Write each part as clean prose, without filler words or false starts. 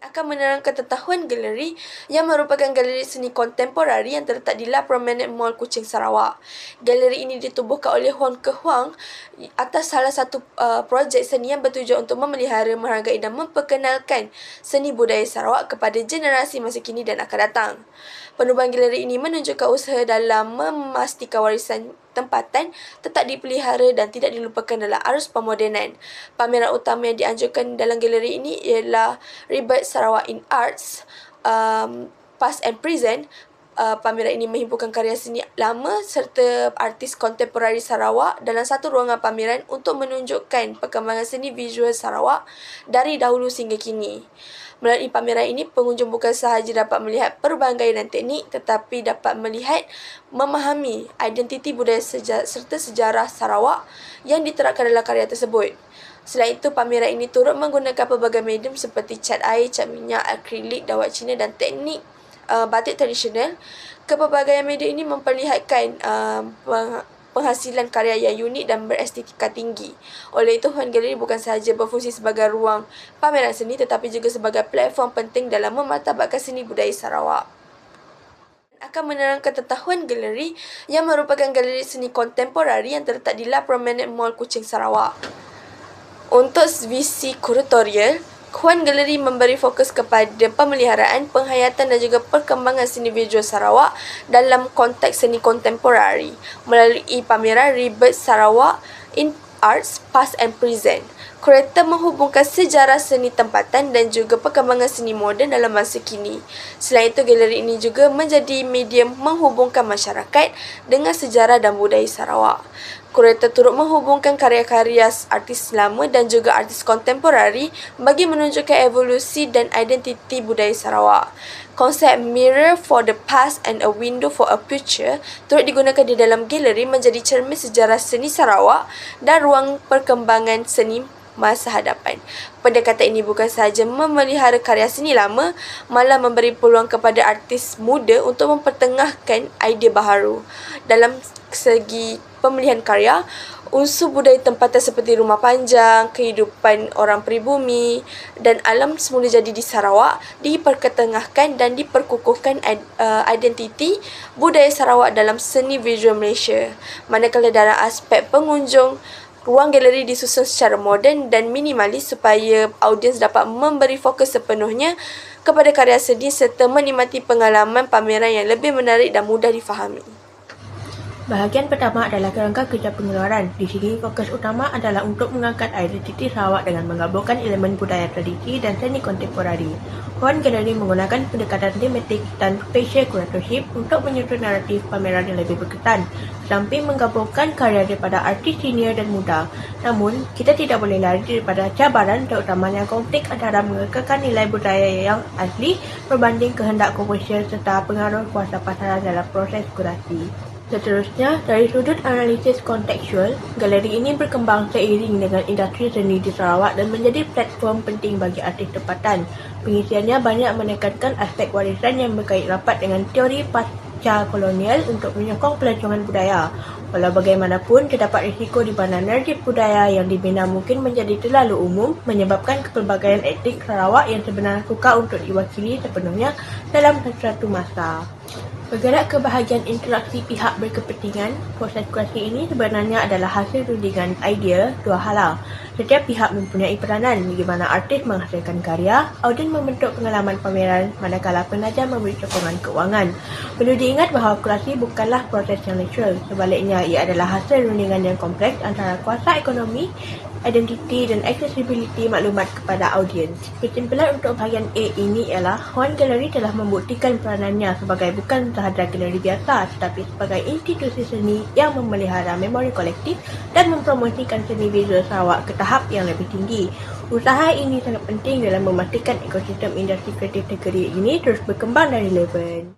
Akan menerangkan tentang galeri yang merupakan galeri seni kontemporari yang terletak di La Promenade Mall Kuching, Sarawak. Galeri ini ditubuhkan oleh Huang Ke Huang atas salah satu projek seni yang bertujuan untuk memelihara, menghargai dan memperkenalkan seni budaya Sarawak kepada generasi masa kini dan akan datang. Penubuhan galeri ini menunjukkan usaha dalam memastikan warisan tempatan tetap dipelihara dan tidak dilupakan dalam arus pemodenan. Pameran utama yang dianjurkan dalam galeri ini ialah Rebirth Sarawak in Arts, Past and Present. Pameran ini menghimpunkan karya seni lama serta artis kontemporari Sarawak dalam satu ruangan pameran untuk menunjukkan perkembangan seni visual Sarawak dari dahulu sehingga kini. Melalui pameran ini, pengunjung bukan sahaja dapat melihat perubahan gaya dan teknik tetapi dapat melihat, memahami identiti budaya serta sejarah Sarawak yang diterapkan dalam karya tersebut. Selain itu, pameran ini turut menggunakan pelbagai medium seperti cat air, cat minyak, akrilik, dawat Cina dan teknik batik tradisional. Kepelbagaian media ini memperlihatkan penghasilan karya yang unik dan berestetika tinggi. Oleh itu, Huan Gallery bukan sahaja berfungsi sebagai ruang pameran seni tetapi juga sebagai platform penting dalam memartabatkan seni budaya Sarawak. Akan menerangkan tentang Huan Gallery yang merupakan galeri seni kontemporari yang terletak di La Promenade Mall Kuching, Sarawak. Untuk visi kuratorial, Huan Gallery memberi fokus kepada pemeliharaan, penghayatan dan juga perkembangan seni visual Sarawak dalam konteks seni kontemporari melalui pameran Rebirth Sarawak in Arts, Past and Present. Kurator menghubungkan sejarah seni tempatan dan juga perkembangan seni moden dalam masa kini. Selain itu, galeri ini juga menjadi medium menghubungkan masyarakat dengan sejarah dan budaya Sarawak. Kurator turut menghubungkan karya-karya artis lama dan juga artis kontemporari bagi menunjukkan evolusi dan identiti budaya Sarawak. Konsep Mirror for the Past and a Window for a Future turut digunakan di dalam galeri menjadi cermin sejarah seni Sarawak dan ruang perkembangan seni masa hadapan. Pendekatan ini bukan sahaja memelihara karya seni lama, malah memberi peluang kepada artis muda untuk mempertengahkan idea baharu. Dalam segi pemilihan karya, unsur budaya tempatan seperti rumah panjang, kehidupan orang peribumi dan alam semula jadi di Sarawak diperketengahkan dan diperkukuhkan identiti budaya Sarawak dalam seni visual Malaysia. Manakala dalam aspek pengunjung, ruang galeri disusun secara moden dan minimalis supaya audiens dapat memberi fokus sepenuhnya kepada karya seni serta menikmati pengalaman pameran yang lebih menarik dan mudah difahami. Bahagian pertama adalah kerangka kerja pengeluaran. Di sini, fokus utama adalah untuk mengangkat identiti Sarawak dengan menggabungkan elemen budaya tradisi dan seni kontemporari. Huan Gallery menggunakan pendekatan tematik dan spatial curatorship untuk menyusun naratif pameran yang lebih berkesan, samping menggabungkan karya daripada artis senior dan muda. Namun, kita tidak boleh lari daripada cabaran terutamanya konflik antara mengekalkan nilai budaya yang asli berbanding kehendak komersial serta pengaruh kuasa pasaran dalam proses kurasi. Seterusnya, dari sudut analisis kontekstual, galeri ini berkembang seiring dengan industri seni di Sarawak dan menjadi platform penting bagi artis tempatan. Pengisiannya banyak menekankan aspek warisan yang berkait rapat dengan teori pasca kolonial untuk menyokong pelancongan budaya. Walau bagaimanapun, terdapat risiko di mana narratif budaya yang dibina mungkin menjadi terlalu umum, menyebabkan kepelbagaian etnik Sarawak yang sebenarnya sukar untuk diwakili sepenuhnya dalam suatu masa. Bergerak ke bahagian interaksi pihak berkepentingan, proses kurasi ini sebenarnya adalah hasil rundingan idea dua hala. Setiap pihak mempunyai peranan bagaimana artis menghasilkan karya, audien membentuk pengalaman pameran, manakala penaja memberi sokongan keuangan. Perlu diingat bahawa kurasi bukanlah proses yang natural, sebaliknya ia adalah hasil rundingan yang kompleks antara kuasa ekonomi, identiti dan accessibility maklumat kepada audiens. Kesimpulan untuk bahagian A ini ialah Huan Gallery telah membuktikan peranannya sebagai bukan sahaja galeri biasa tetapi sebagai institusi seni yang memelihara memori kolektif dan mempromosikan seni visual Sarawak ke tahap yang lebih tinggi. Usaha ini sangat penting dalam memastikan ekosistem industri kreatif negeri ini terus berkembang dan relevan.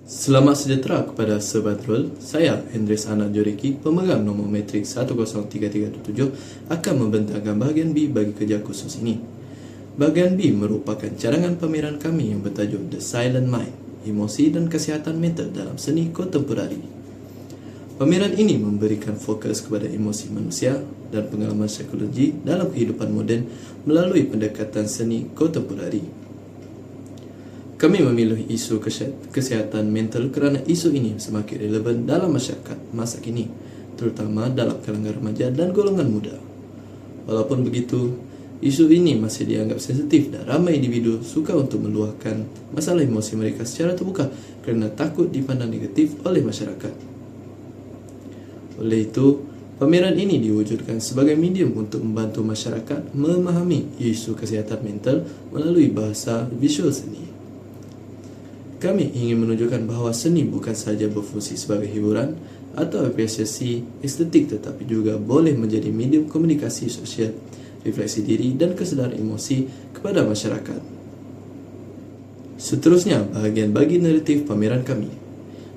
Selamat sejahtera kepada Sebadrul. Saya, Hendris Anand Joriki, pemegang nombor matrik 103327 akan membentangkan bahagian B bagi kerja khusus ini. Bahagian B merupakan cadangan pameran kami yang bertajuk The Silent Mind, Emosi dan Kesihatan Mental dalam Seni Kontemporari. Pameran ini memberikan fokus kepada emosi manusia dan pengalaman psikologi dalam kehidupan moden melalui pendekatan seni kontemporari. Kami memilih isu kesihatan mental kerana isu ini semakin relevan dalam masyarakat masa kini, terutama dalam kalangan remaja dan golongan muda. Walaupun begitu, isu ini masih dianggap sensitif dan ramai individu suka untuk meluahkan masalah emosi mereka secara terbuka kerana takut dipandang negatif oleh masyarakat. Oleh itu, pameran ini diwujudkan sebagai medium untuk membantu masyarakat memahami isu kesihatan mental melalui bahasa visual seni. Kami ingin menunjukkan bahawa seni bukan sahaja berfungsi sebagai hiburan atau apresiasi estetik, tetapi juga boleh menjadi medium komunikasi sosial, refleksi diri dan kesedaran emosi kepada masyarakat. Seterusnya, bahagian bagi naratif pameran kami.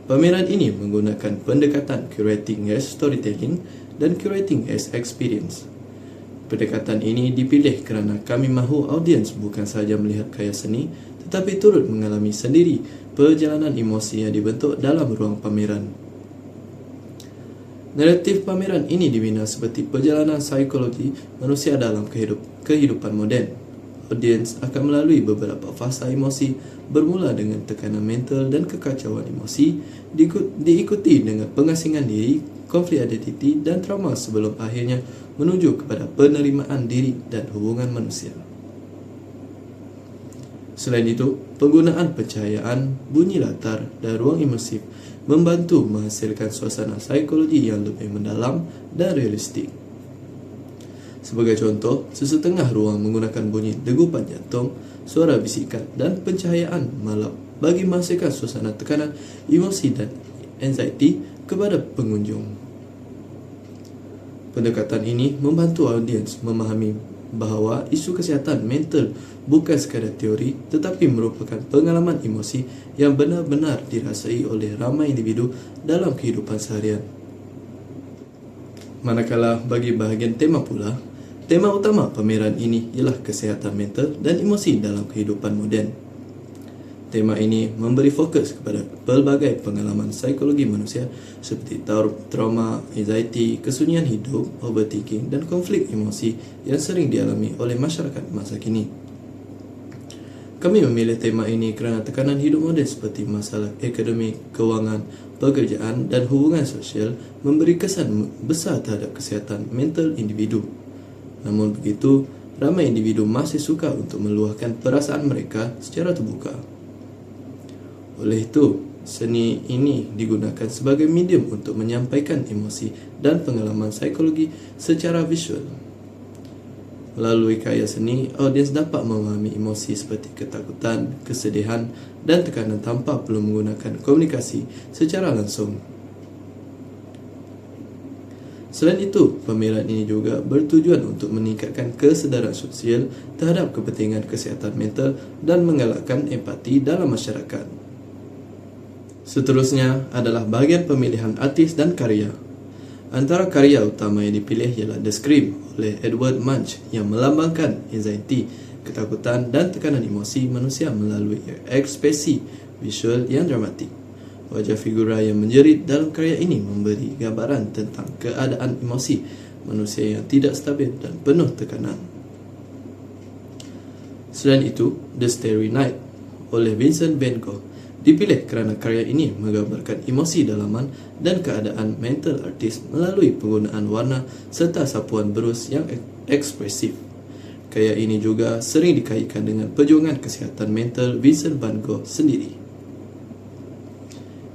Pameran ini menggunakan pendekatan curating as storytelling dan curating as experience. Pendekatan ini dipilih kerana kami mahu audiens bukan sahaja melihat karya seni, tetapi turut mengalami sendiri perjalanan emosi yang dibentuk dalam ruang pameran. Naratif pameran ini dibina seperti perjalanan psikologi manusia dalam kehidupan moden. Audiens akan melalui beberapa fasa emosi, bermula dengan tekanan mental dan kekacauan emosi, diikuti dengan pengasingan diri, konflik identiti dan trauma sebelum akhirnya menuju kepada penerimaan diri dan hubungan manusia. Selain itu, penggunaan pencahayaan, bunyi latar dan ruang imersif membantu menghasilkan suasana psikologi yang lebih mendalam dan realistik. Sebagai contoh, sesetengah ruang menggunakan bunyi degupan jantung, suara bisikan dan pencahayaan malam bagi menghasilkan suasana tekanan, emosi dan anxiety kepada pengunjung. Pendekatan ini membantu audiens memahami bahawa isu kesihatan mental bukan sekadar teori tetapi merupakan pengalaman emosi yang benar-benar dirasai oleh ramai individu dalam kehidupan seharian. Manakala bagi bahagian tema pula, tema utama pameran ini ialah kesihatan mental dan emosi dalam kehidupan moden. Tema ini memberi fokus kepada pelbagai pengalaman psikologi manusia seperti trauma, anxiety, kesunyian hidup, overthinking dan konflik emosi yang sering dialami oleh masyarakat masa kini. Kami memilih tema ini kerana tekanan hidup moden seperti masalah akademik, kewangan, pekerjaan dan hubungan sosial memberi kesan besar terhadap kesihatan mental individu. Namun begitu, ramai individu masih suka untuk meluahkan perasaan mereka secara terbuka. Oleh itu, seni ini digunakan sebagai medium untuk menyampaikan emosi dan pengalaman psikologi secara visual. Melalui karya seni, audiens dapat memahami emosi seperti ketakutan, kesedihan dan tekanan tanpa perlu menggunakan komunikasi secara langsung. Selain itu, pameran ini juga bertujuan untuk meningkatkan kesedaran sosial terhadap kepentingan kesihatan mental dan menggalakkan empati dalam masyarakat. Seterusnya adalah bahagian pemilihan artis dan karya. Antara karya utama yang dipilih ialah The Scream oleh Edward Munch yang melambangkan anxiety, ketakutan dan tekanan emosi manusia melalui ekspresi visual yang dramatik. Wajah figura yang menjerit dalam karya ini memberi gambaran tentang keadaan emosi manusia yang tidak stabil dan penuh tekanan. Selain itu, The Starry Night oleh Vincent van Gogh dipilih kerana karya ini menggambarkan emosi dalaman dan keadaan mental artis melalui penggunaan warna serta sapuan berus yang ekspresif. Karya ini juga sering dikaitkan dengan perjuangan kesihatan mental Vincent van Gogh sendiri.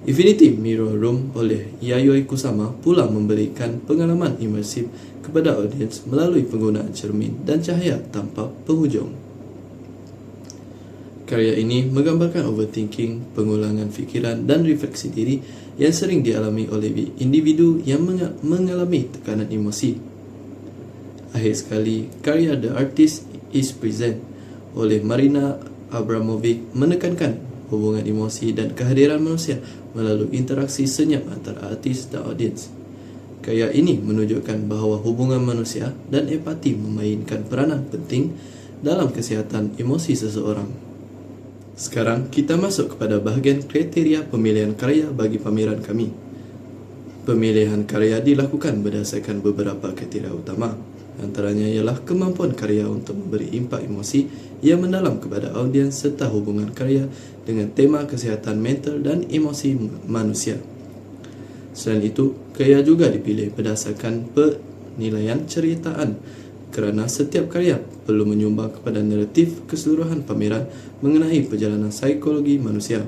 Infinity Mirror Room oleh Yayoi Kusama pula memberikan pengalaman imersif kepada audiens melalui penggunaan cermin dan cahaya tanpa penghujung. Karya ini menggambarkan overthinking, pengulangan fikiran dan refleksi diri yang sering dialami oleh individu yang mengalami tekanan emosi. Akhir sekali, karya The Artist is Present oleh Marina Abramovic menekankan hubungan emosi dan kehadiran manusia melalui interaksi senyap antara artis dan audiens. Karya ini menunjukkan bahawa hubungan manusia dan empati memainkan peranan penting dalam kesihatan emosi seseorang. Sekarang kita masuk kepada bahagian kriteria pemilihan karya bagi pameran kami. Pemilihan karya dilakukan berdasarkan beberapa kriteria utama. Antaranya ialah kemampuan karya untuk memberi impak emosi yang mendalam kepada audiens serta hubungan karya dengan tema kesihatan mental dan emosi manusia. Selain itu, karya juga dipilih berdasarkan penilaian ceritaan kerana setiap karya perlu menyumbang kepada naratif keseluruhan pameran mengenai perjalanan psikologi manusia.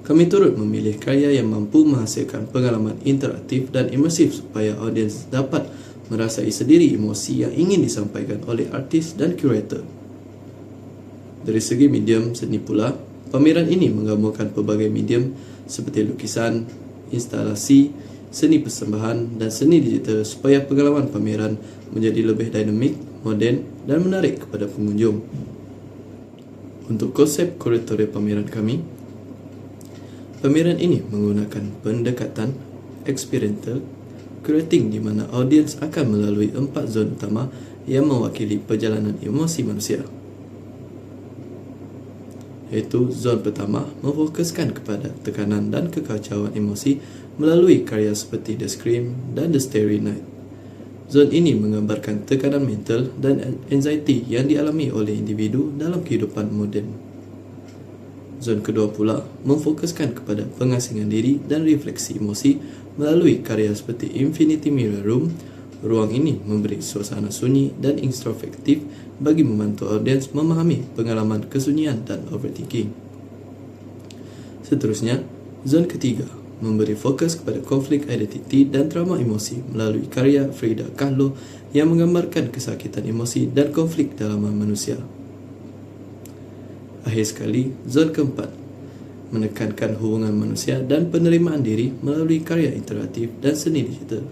Kami turut memilih karya yang mampu menghasilkan pengalaman interaktif dan imersif supaya audiens dapat merasai sendiri emosi yang ingin disampaikan oleh artis dan kurator. Dari segi medium seni pula, pameran ini menggabungkan pelbagai medium seperti lukisan, instalasi, seni persembahan dan seni digital supaya pengalaman pameran menjadi lebih dinamik, moden dan menarik kepada pengunjung. Untuk konsep kuratorial pameran kami, pameran ini menggunakan pendekatan experiential curating di mana audiens akan melalui 4 zon utama yang mewakili perjalanan emosi manusia. Iaitu zon pertama memfokuskan kepada tekanan dan kekacauan emosi melalui karya seperti The Scream dan The Starry Night. Zon ini menggambarkan tekanan mental dan anxiety yang dialami oleh individu dalam kehidupan moden. Zon kedua pula memfokuskan kepada pengasingan diri dan refleksi emosi melalui karya seperti Infinity Mirror Room. Ruang ini memberi suasana sunyi dan introspektif bagi membantu audiens memahami pengalaman kesunyian dan overthinking. Seterusnya, zon ketiga memberi fokus kepada konflik identiti dan trauma emosi melalui karya Frida Kahlo yang menggambarkan kesakitan emosi dan konflik dalam manusia. Akhir sekali, zon keempat menekankan hubungan manusia dan penerimaan diri melalui karya interaktif dan seni digital.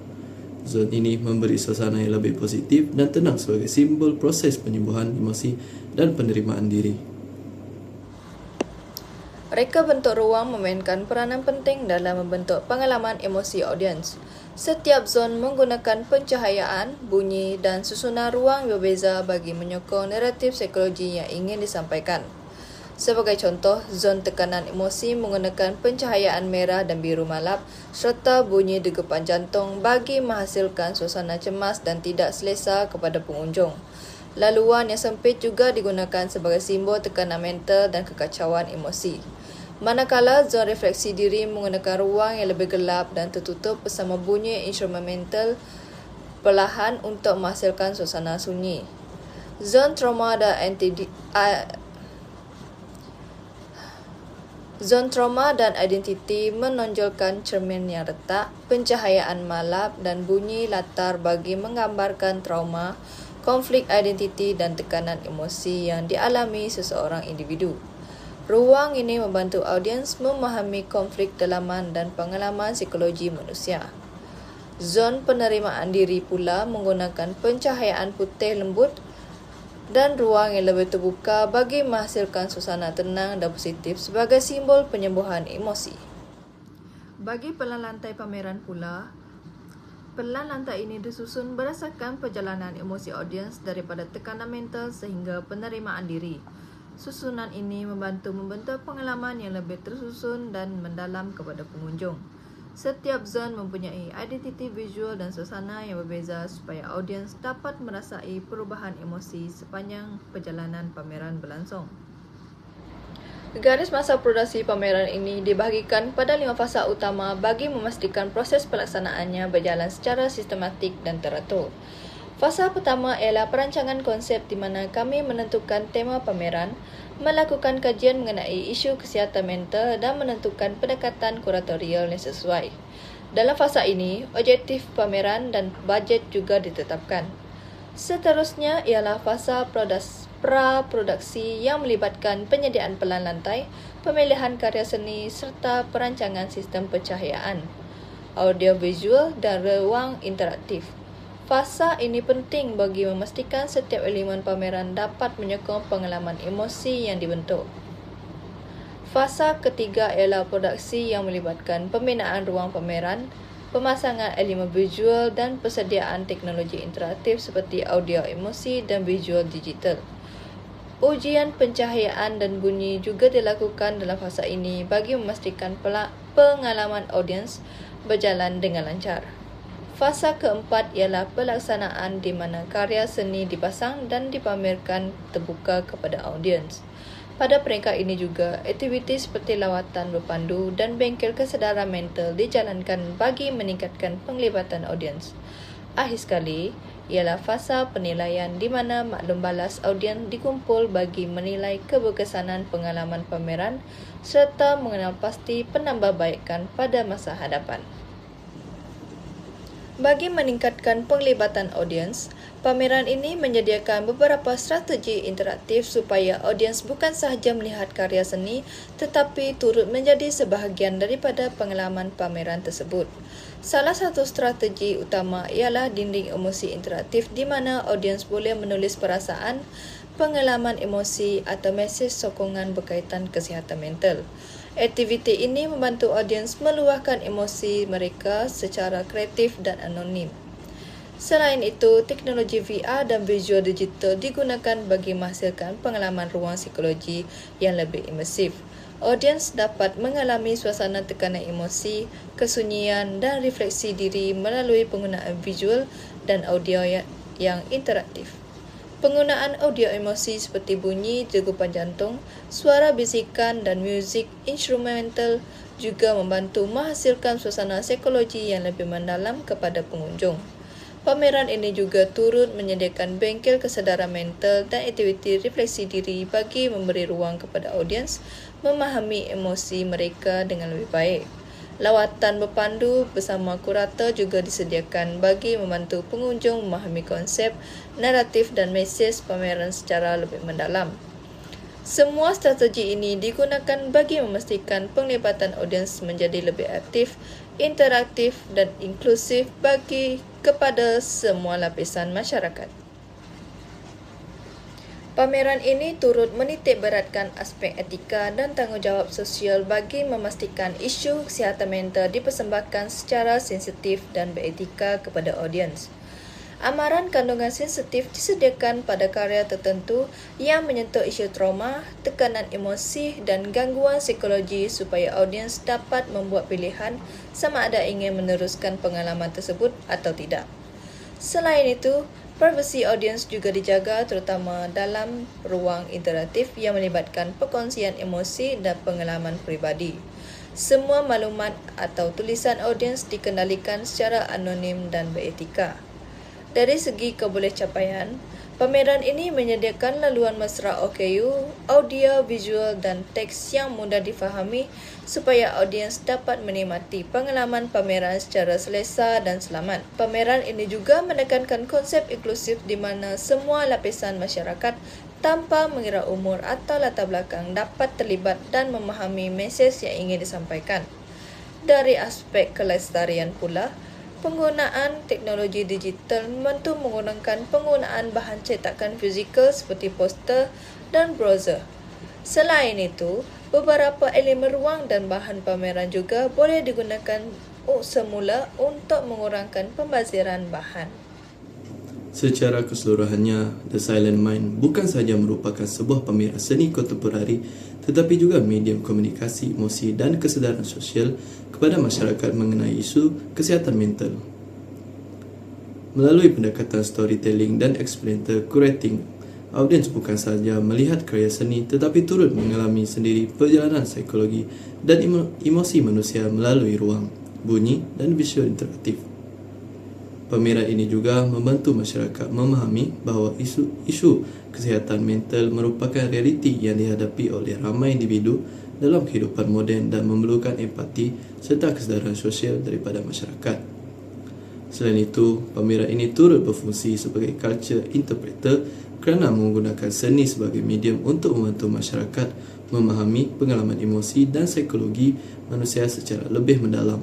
Zon ini memberi suasana yang lebih positif dan tenang sebagai simbol proses penyembuhan emosi dan penerimaan diri. Reka bentuk ruang memainkan peranan penting dalam membentuk pengalaman emosi audiens. Setiap zon menggunakan pencahayaan, bunyi dan susunan ruang berbeza bagi menyokong naratif psikologi yang ingin disampaikan. Sebagai contoh, zon tekanan emosi menggunakan pencahayaan merah dan biru malap serta bunyi degupan jantung bagi menghasilkan suasana cemas dan tidak selesa kepada pengunjung. Laluan yang sempit juga digunakan sebagai simbol tekanan mental dan kekacauan emosi. Manakala zon refleksi diri menggunakan ruang yang lebih gelap dan tertutup bersama bunyi instrumental perlahan untuk menghasilkan suasana sunyi. Zon trauma dan identiti menonjolkan cermin yang retak, pencahayaan malap dan bunyi latar bagi menggambarkan trauma, konflik identiti dan tekanan emosi yang dialami seseorang individu. Ruang ini membantu audiens memahami konflik dalaman dan pengalaman psikologi manusia. Zon penerimaan diri pula menggunakan pencahayaan putih lembut dan ruang yang lebih terbuka bagi menghasilkan suasana tenang dan positif sebagai simbol penyembuhan emosi. Bagi pelan lantai pameran pula, pelan lantai ini disusun berdasarkan perjalanan emosi audiens daripada tekanan mental sehingga penerimaan diri. Susunan ini membantu membentuk pengalaman yang lebih tersusun dan mendalam kepada pengunjung. Setiap zon mempunyai identiti visual dan suasana yang berbeza supaya audiens dapat merasai perubahan emosi sepanjang perjalanan pameran berlangsung. Garis masa produksi pameran ini dibahagikan pada 5 fasa utama bagi memastikan proses pelaksanaannya berjalan secara sistematik dan teratur. Fasa pertama ialah perancangan konsep di mana kami menentukan tema pameran, melakukan kajian mengenai isu kesihatan mental dan menentukan pendekatan kuratorial yang sesuai. Dalam fasa ini, objektif pameran dan bajet juga ditetapkan. Seterusnya ialah fasa pra-produksi yang melibatkan penyediaan pelan lantai, pemilihan karya seni serta perancangan sistem pencahayaan, audio visual dan ruang interaktif. Fasa ini penting bagi memastikan setiap elemen pameran dapat menyokong pengalaman emosi yang dibentuk. Fasa ketiga ialah produksi yang melibatkan pembinaan ruang pameran, pemasangan elemen visual dan persediaan teknologi interaktif seperti audio emosi dan visual digital. Ujian pencahayaan dan bunyi juga dilakukan dalam fasa ini bagi memastikan pengalaman audiens berjalan dengan lancar. Fasa keempat ialah pelaksanaan di mana karya seni dipasang dan dipamerkan terbuka kepada audiens. Pada peringkat ini juga, aktiviti seperti lawatan berpandu dan bengkel kesedaran mental dijalankan bagi meningkatkan penglibatan audiens. Akhir sekali, ialah fasa penilaian di mana maklum balas audiens dikumpul bagi menilai keberkesanan pengalaman pameran serta mengenal pasti penambahbaikan pada masa hadapan. Bagi meningkatkan penglibatan audiens, pameran ini menyediakan beberapa strategi interaktif supaya audiens bukan sahaja melihat karya seni tetapi turut menjadi sebahagian daripada pengalaman pameran tersebut. Salah satu strategi utama ialah dinding emosi interaktif di mana audiens boleh menulis perasaan, pengalaman emosi atau mesej sokongan berkaitan kesihatan mental. Aktiviti ini membantu audiens meluahkan emosi mereka secara kreatif dan anonim. Selain itu, teknologi VR dan visual digital digunakan bagi menghasilkan pengalaman ruang psikologi yang lebih imersif. Audiens dapat mengalami suasana tekanan emosi, kesunyian dan refleksi diri melalui penggunaan visual dan audio yang interaktif. Penggunaan audio emosi seperti bunyi, degupan jantung, suara bisikan dan muzik instrumental juga membantu menghasilkan suasana psikologi yang lebih mendalam kepada pengunjung. Pameran ini juga turut menyediakan bengkel kesedaran mental dan aktiviti refleksi diri bagi memberi ruang kepada audiens memahami emosi mereka dengan lebih baik. Lawatan berpandu bersama kurator juga disediakan bagi membantu pengunjung memahami konsep, naratif dan mesej pameran secara lebih mendalam. Semua strategi ini digunakan bagi memastikan penglibatan audiens menjadi lebih aktif, interaktif dan inklusif kepada semua lapisan masyarakat. Pameran ini turut menitik beratkan aspek etika dan tanggungjawab sosial bagi memastikan isu kesihatan mental dipersembahkan secara sensitif dan beretika kepada audiens. Amaran kandungan sensitif disediakan pada karya tertentu yang menyentuh isu trauma, tekanan emosi dan gangguan psikologi supaya audiens dapat membuat pilihan sama ada ingin meneruskan pengalaman tersebut atau tidak. Selain itu, privasi audiens juga dijaga terutama dalam ruang interaktif yang melibatkan perkongsian emosi dan pengalaman peribadi. Semua maklumat atau tulisan audiens dikendalikan secara anonim dan beretika. Dari segi kebolehcapaian, pameran ini menyediakan laluan mesra OKU, audio, visual dan teks yang mudah difahami supaya audiens dapat menikmati pengalaman pameran secara selesa dan selamat. Pameran ini juga menekankan konsep inklusif di mana semua lapisan masyarakat tanpa mengira umur atau latar belakang dapat terlibat dan memahami mesej yang ingin disampaikan. Dari aspek kelestarian pula, penggunaan teknologi digital membantu mengurangkan penggunaan bahan cetakan fizikal seperti poster dan browser. Selain itu, beberapa elemen ruang dan bahan pameran juga boleh digunakan semula untuk mengurangkan pembaziran bahan. Secara keseluruhannya, The Silent Mind bukan sahaja merupakan sebuah pameran seni kontemporari tetapi juga medium komunikasi emosi dan kesedaran sosial kepada masyarakat mengenai isu kesihatan mental. Melalui pendekatan storytelling dan experiential curating, audiens bukan sahaja melihat karya seni tetapi turut mengalami sendiri perjalanan psikologi dan emosi manusia melalui ruang, bunyi dan visual interaktif. Pameran ini juga membantu masyarakat memahami bahawa isu kesihatan mental merupakan realiti yang dihadapi oleh ramai individu dalam kehidupan moden dan memerlukan empati serta kesedaran sosial daripada masyarakat. Selain itu, pameran ini turut berfungsi sebagai culture interpreter kerana menggunakan seni sebagai medium untuk membantu masyarakat memahami pengalaman emosi dan psikologi manusia secara lebih mendalam.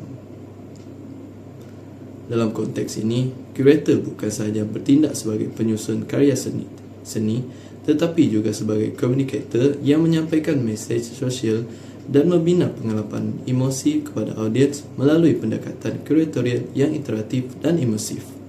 Dalam konteks ini, kurator bukan sahaja bertindak sebagai penyusun karya seni tetapi juga sebagai komunikator yang menyampaikan mesej sosial dan membina pengalaman emosi kepada audiens melalui pendekatan kuratorial yang interaktif dan imersif.